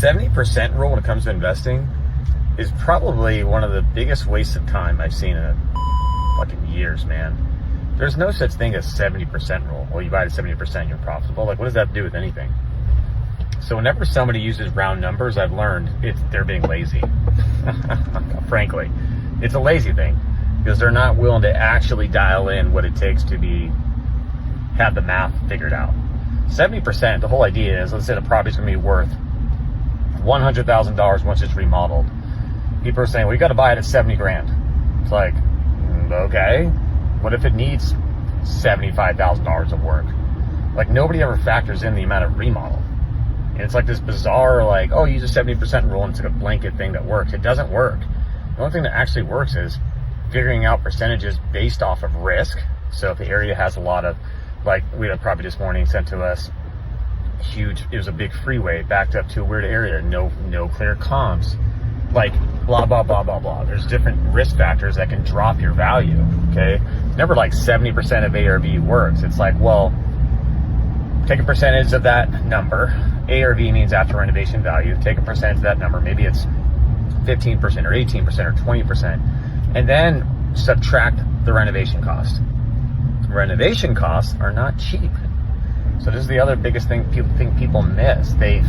70% rule when it comes to investing is probably one of the biggest wastes of time I've seen in fucking years, man. There's no such thing as 70% rule. Well, you buy it at 70%, you're profitable. Like, what does that have to do with anything? So whenever somebody uses round numbers, I've learned they're being lazy. Frankly, it's a lazy thing because they're not willing to actually dial in what it takes to have the math figured out. 70%, the whole idea is, let's say the property's going to be worth $100,000 once it's remodeled. People are saying, well, you got to buy it at 70 grand. It's like, okay, what if it needs $75,000 of work? Like, nobody ever factors in the amount of remodel. And it's like this bizarre, like, oh, use a 70% rule and it's like a blanket thing that works. It doesn't work. The only thing that actually works is figuring out percentages based off of risk. So if the area has a lot of, like, we had a property this morning sent to us, huge, it was a big freeway backed up to a weird area, no clear comms, like blah, blah, blah, blah, blah. There's different risk factors that can drop your value, okay? It's never like 70% of ARV works. It's like, well, take a percentage of that number. ARV means after renovation value. Take a percentage of that number. Maybe it's 15% or 18% or 20%. And then subtract the renovation cost. Renovation costs are not cheap. So this is the other biggest thing people miss. They